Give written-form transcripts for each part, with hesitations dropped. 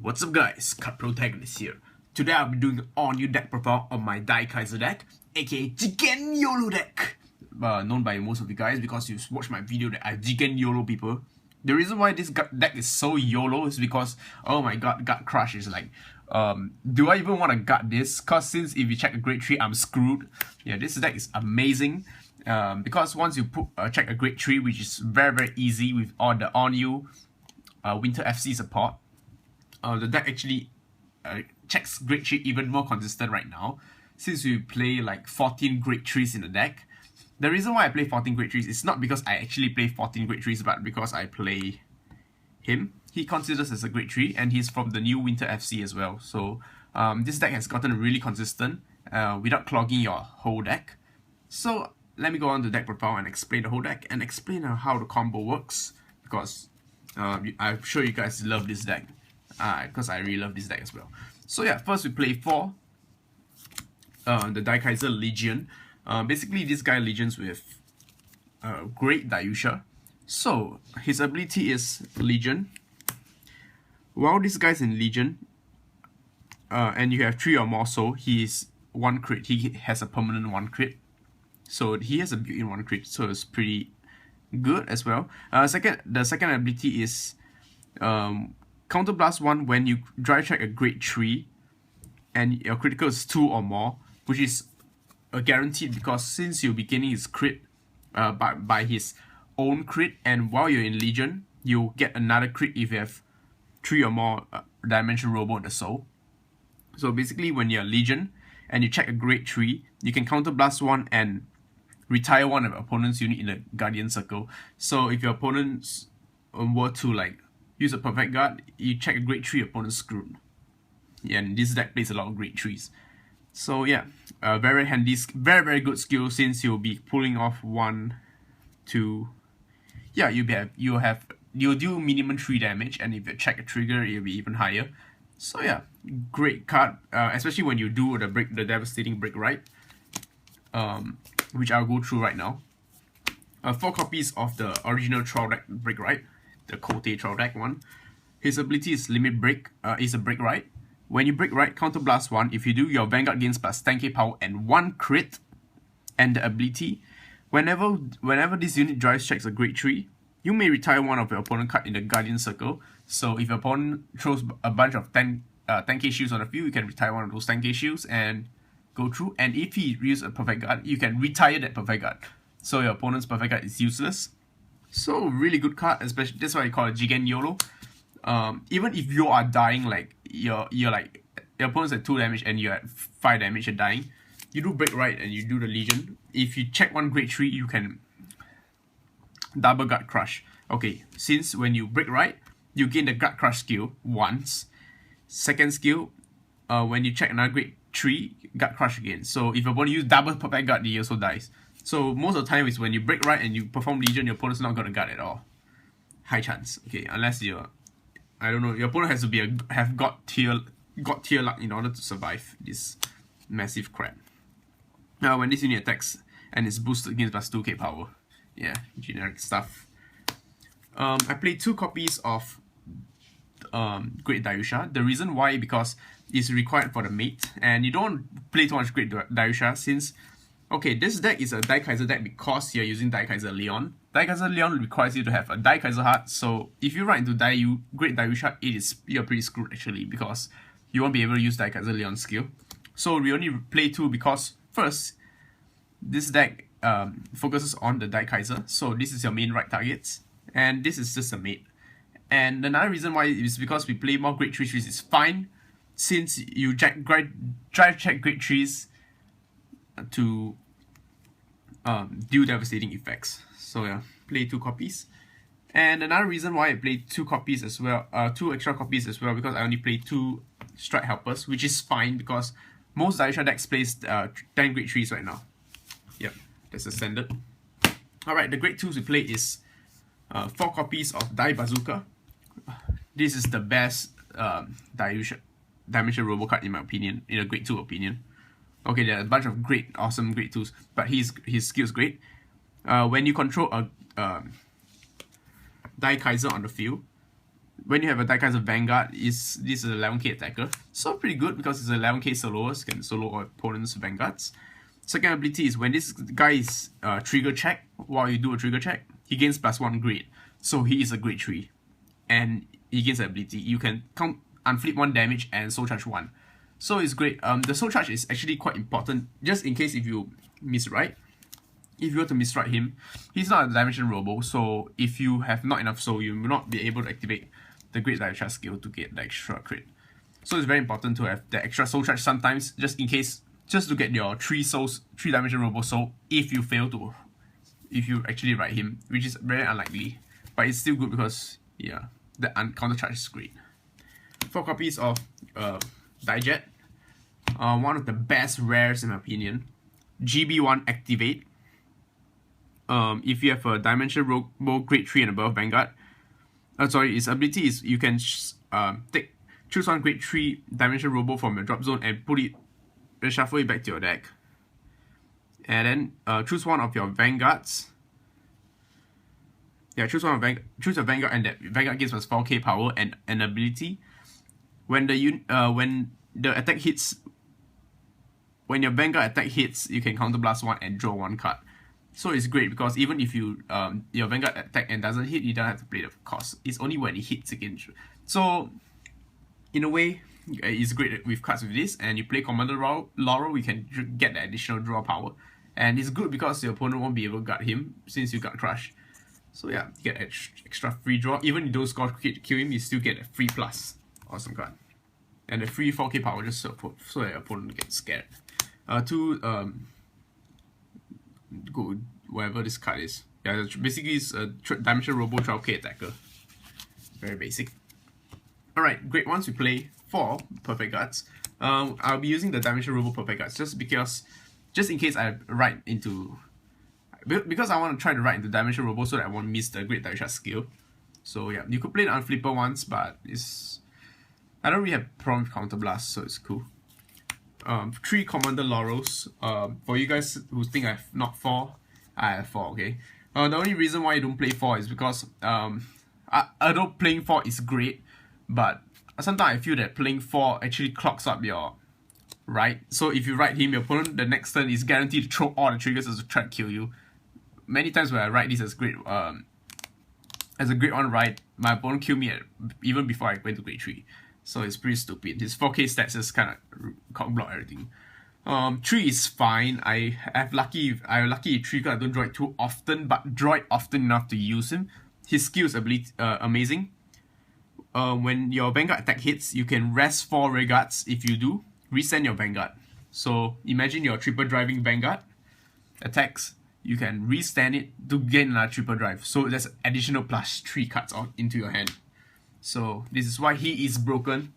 What's up guys, Cut Protagonist here. Today I'll be doing an all-new deck profile on my Daikaiser deck, aka Jigen-Yolo deck. Known by most of you guys because you watched my video that I Jigen-Yolo people. The reason why this deck is so YOLO is because, oh my god, Gut Crush is like, do I even want to gut this? Cause since if you check a grade 3, I'm screwed. Yeah, this deck is amazing. Because once you check a grade 3, which is very easy with all the all-new Winter FC support, the deck actually checks grade 3 even more consistent right now, since we play like 14 grade 3s in the deck. The reason why I play 14 grade 3s is not because I actually play 14 grade 3s, but because I play him. He considers as a grade 3 and he's from the new Winter FC as well. So this deck has gotten really consistent without clogging your whole deck. So let me go on to deck profile and explain the whole deck and explain how the combo works, because I'm sure you guys love this deck. Because I really love this deck as well. So yeah, first we play for the Daikaiser Legion. Basically this guy Legions with Great Daiyusha. So his ability is Legion. While this guy's in Legion, and you have 3 or more, so he is 1 crit. He has a permanent 1 crit. So he has a built-in 1 crit, so it's pretty good as well. The second ability is Counter Blast 1 when you dry check a grade 3 and your critical is 2 or more, which is guaranteed because since you'll be gaining his crit by his own crit, and while you're in Legion, you'll get another crit if you have 3 or more Dimensional Robo in the soul. So basically when you're Legion and you check a grade 3, you can Counter Blast 1 and retire one of your opponent's unit in the Guardian Circle. So if your opponents were to like use a perfect guard, you check a grade 3, opponent's screwed. Yeah, and this deck plays a lot of grade 3s. So yeah, very handy, very good skill, since you'll be pulling off 1, 2. Yeah, you'll do minimum 3 damage, and if you check a trigger, it'll be even higher. So yeah, great card, especially when you do the devastating break right, which I'll go through right now. 4 copies of the original Troll deck break right, the Kote Troll deck one. His ability is Limit Break, is a break right. When you break right, Counter Blast 1, if you do, your Vanguard gains plus 10k power and 1 crit. And the ability, whenever this unit drives checks a grade 3, you may retire one of your opponent card in the Guardian Circle. So if your opponent throws a bunch of 10k shields on the field, you can retire one of those 10k shields and go through. And if he uses a perfect guard, you can retire that perfect guard. So your opponent's perfect guard is useless. So really good card, especially that's why I call it Jigen-Yolo. Even if you are dying, like you're like your opponent's at 2 damage and you're at 5 damage and dying, you do break right and you do the Legion. If you check one grade 3, you can double Gut Crush. Okay, since when you break right, you gain the Gut Crush skill once. Second skill, when you check another grade 3, Gut Crush again. So if your opponent use double perfect guard, he also dies. So most of the time is when you break right and you perform Legion, your opponent's not gonna guard at all. High chance. Okay, unless you're, I don't know, your opponent has to be have got tier luck in order to survive this massive crap. Now when this unit attacks and it's boosted against plus 2k power. Yeah, generic stuff. I played 2 copies of Great Daiyusha. The reason why, because it's required for the mate, and you don't play too much Great Daiyusha since, okay, this deck is a Daikaiser deck because you're using Daikaiser Leon. Daikaiser Leon requires you to have a Daikaiser heart, so if you run into Great Daiyusha, you're pretty screwed actually, because you won't be able to use Daikaiser Leon's skill. So we only play 2 because, first, this deck focuses on the Daikaiser, so this is your main right targets, and this is just a mate. And another reason why is because we play more grade 3s is fine, since you try to check grade 3s to do devastating effects. So yeah, play 2 copies. And another reason why I played 2 copies as well, 2 extra copies as well, because I only play 2 Strike Helpers, which is fine because most Daiyusha decks plays 10 grade 3s right now. Yep, that's the standard. Alright, the grade 2s we play is 4 copies of Dai Bazooka. This is the best Dimensional Robo card in my opinion, in a grade 2 opinion. Okay, there are a bunch of great, awesome grade 2s, but his skill's great. When you control a Daikaiser on the field, when you have a Daikaiser Vanguard, this is an 11k attacker. So pretty good because it's 11k soloist, can solo opponent's Vanguards. Second ability is when this guy is trigger check, while you do a trigger check, he gains +1 grade. So he is a grade 3. And he gains the ability. You can count unflip 1 damage and soul charge 1. So it's great. The soul charge is actually quite important, just in case if you miswrite. If you were to miswrite him, he's not a Dimensional Robo, so if you have not enough soul, you will not be able to activate the Great Daisha skill to get the extra crit. So it's very important to have the extra soul charge sometimes, just in case, just to get your 3 Dimensional Robo soul if you actually write him, which is very unlikely. But it's still good because, yeah, the counter charge is great. 4 copies of Dijet, one of the best rares in my opinion. GB1 activate. If you have a Dimensional Robo grade 3 and above Vanguard, its ability is you can choose one grade 3 Dimensional Robo from your drop zone and shuffle it back to your deck. And then choose one of your Vanguards. Yeah, choose a Vanguard, and that Vanguard gives us 4k power and an ability. When the attack hits, when your Vanguard attack hits, you can counterblast 1 and draw 1 card. So it's great because even if you your Vanguard attack and doesn't hit, you don't have to play the cost. It's only when it hits against you. So in a way, it's great with cards with this, and you play Commander Laurel, you can get the additional draw power. And it's good because your opponent won't be able to guard him since you got Crush. So yeah, you get extra free draw. Even if you don't score kill him, you still get a free plus. Awesome card. And a free 4k power just so that your opponent gets scared. Go whatever this card is. Yeah, basically it's a Dimensional Robo 12k attacker. Very basic. Alright, great. Once we play 4 perfect guards, I'll be using the Dimensional Robo perfect guards just in case I write into, because I want to try to write into Dimensional Robo so that I won't miss the Great Daisha skill. So yeah, you could play the Unflipper ones, but I don't really have problem with Counterblast, so it's cool. 3 Commander Laurels. For you guys who think I have not 4, I have 4, okay? The only reason why I don't play 4 is because, although playing 4 is great, but sometimes I feel that playing 4 actually clogs up your right. So if you write him, your opponent the next turn is guaranteed to throw all the triggers to try to kill you. Many times when I write this as a grade 1 right, my opponent killed me even before I went to grade 3. So it's pretty stupid. His 4k stats just kind of cock block everything. 3 is fine. I have lucky with 3 because I don't draw it too often, but draw it often enough to use him. His skill is amazing. When your Vanguard attack hits, you can rest 4 Regards. If you do, resend your Vanguard. So imagine your triple driving Vanguard attacks. You can restand it to gain another triple drive. So there's additional +3 cards into your hand. So this is why he is broken.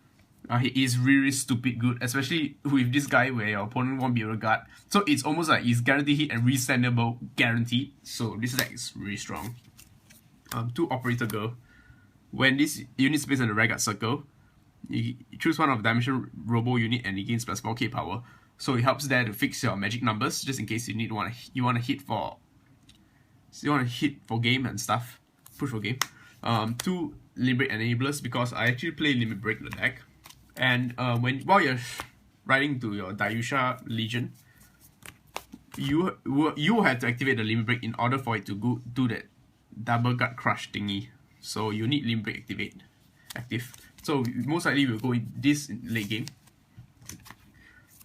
He is really stupid good, especially with this guy where your opponent won't be able to guard. So it's almost like he's guaranteed hit and resendable guaranteed. So this deck is really strong. 2 Operator Girl. When this unit space in the Vanguard circle, you choose one of the Dimensional Robo unit and it gains +4k power. So it helps there to fix your magic numbers, just in case you want to hit for game and stuff, push for game. 2 Limit Break Enablers, because I actually play Limit Break the deck, and while you're riding to your Daikaiser Legion, you have to activate the Limit Break in order for it to do that double guard crush thingy. So you need Limit Break active. So most likely we'll go in this in late game.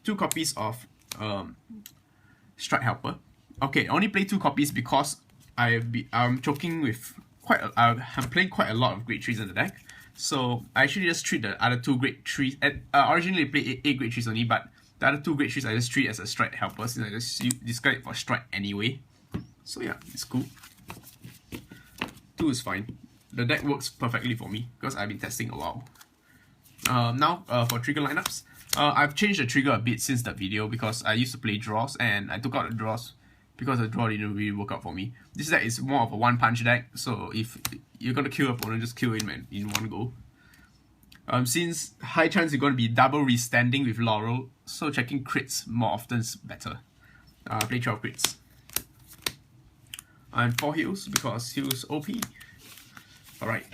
2 copies of Strike Helper. Okay, I only play 2 copies because I'm choking with I'm playing quite a lot of grade 3s in the deck. So I actually just treat the other 2 grade 3s. Originally I played 8 grade 3s only, but the other 2 grade 3s I just treat as a Strike Helper since I just discard it for Strike anyway. So yeah, it's cool. 2 is fine. The deck works perfectly for me because I've been testing a while. Now for trigger lineups. I've changed the trigger a bit since that video because I used to play draws and I took out the draws because the draw didn't really work out for me. This deck is more of a one-punch deck, so if you're gonna kill your opponent, just kill him in one go. Since high chance you're gonna be double restanding with Laurel, so checking crits more often is better. Play 12 crits. And 4 heals because heals OP. Alright,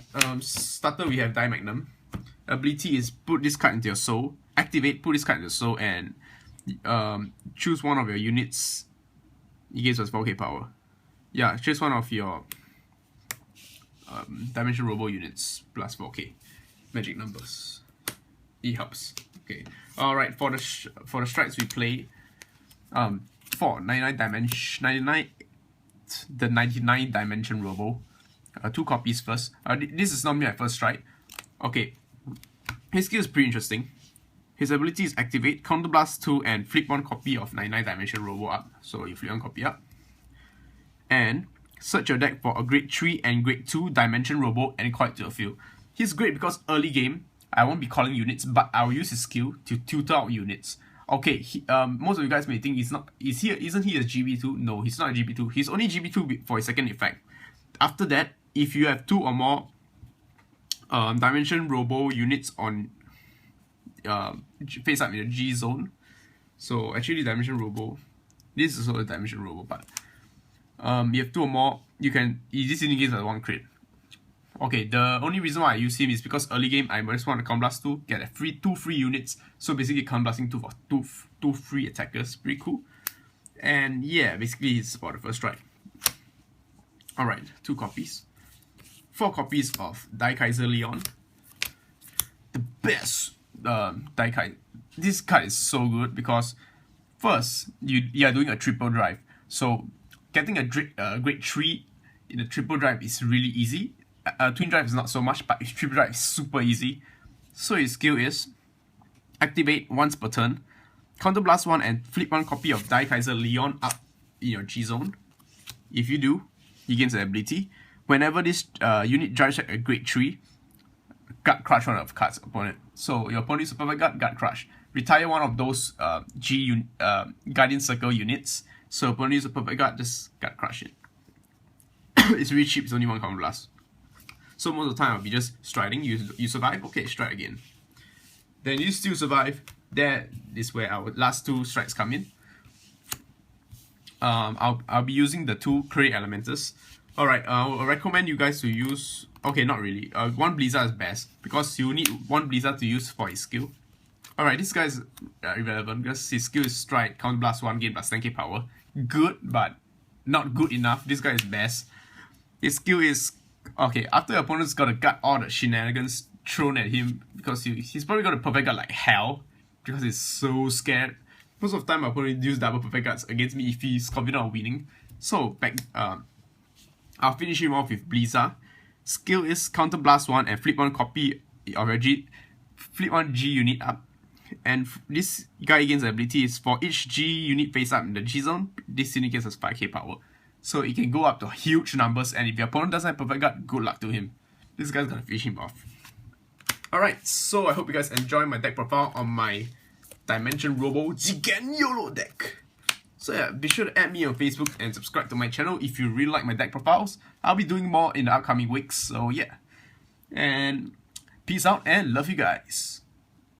starter we have Magnum. Ability is put this card into your soul. Activate, put this card into your soul, and choose one of your units. It gives us 4k power. Yeah, choose one of your Dimensional Robo units plus 4k magic numbers. It helps. Okay. Alright, for the strikes we play, for 99 Dimension Robo. 2 copies first. This is not my first strike. Okay. His skill is pretty interesting. His ability is activate, counterblast 2, and flip 1 copy of 99 Dimension Robo up. So you flip 1 copy up. And search your deck for a grade 3 and grade 2 Dimension Robo and call it to the field. He's great because early game, I won't be calling units, but I'll use his skill to tutor out units. Okay, most of you guys may think isn't he a GB2? No, he's not a GB2. He's only GB2 for his second effect. After that, if you have 2 or more Dimension Robo units on face up in the G zone, so actually Dimension Robo, this is also a Dimension Robo, but you have 2 or more, you can, this indicates as 1 crit. Okay, the only reason why I use him is because early game I just want to counterblast 2, get a 2 free units, so basically counterblasting 2 for 2 free attackers, pretty cool. And yeah, basically it's for the first strike. Alright, 2 copies. 4 copies of Daikaiser Leon. The best Daikai. This card is so good because first, you are doing a triple drive. So getting a grade 3 in a triple drive is really easy. Twin drive is not so much, but triple drive is super easy. So his skill is activate once per turn, counterblast 1 and flip 1 copy of Daikaiser Leon up in your G zone. If you do, he gains the ability. Whenever this unit drives at a grade 3, Gut Crush one of the cards opponent. So your opponent uses a perfect Gut Crush. Retire one of those Guardian Circle units. So opponent uses a perfect Gut, just Gut Crush it. It's really cheap, it's only 1 counterblast. So most of the time I'll be just striding, you survive, okay, strike again. Then you still survive, there is where our last 2 strikes come in. I'll be using the 2 Cray Elementals. Alright, I'll recommend you guys to use, okay, not really, 1 Blizzard is best, because you need 1 Blizzard to use for his skill. Alright, this guy is irrelevant, because his skill is strike, counterblast 1, gain plus 10k power. Good, but not good enough, this guy is best. His skill is, okay, after your opponent's got to gut all the shenanigans thrown at him, because he's probably got a perfect gut like hell, because he's so scared. Most of the time my opponent use double perfect guts against me if he's confident of winning. So I'll finish him off with Blizzard. Skill is counterblast 1 and flip 1 copy of your flip 1 G unit up. And this guy gains the ability is for each G unit face up in the G zone, this unit gets us 5k power. So it can go up to huge numbers, and if your opponent doesn't have perfect gut, good luck to him. This guy's gonna finish him off. Alright, so I hope you guys enjoy my deck profile on my Dimension Robo Jigen-Yolo deck. So yeah, be sure to add me on Facebook and subscribe to my channel if you really like my deck profiles. I'll be doing more in the upcoming weeks, so yeah. And peace out and love you guys.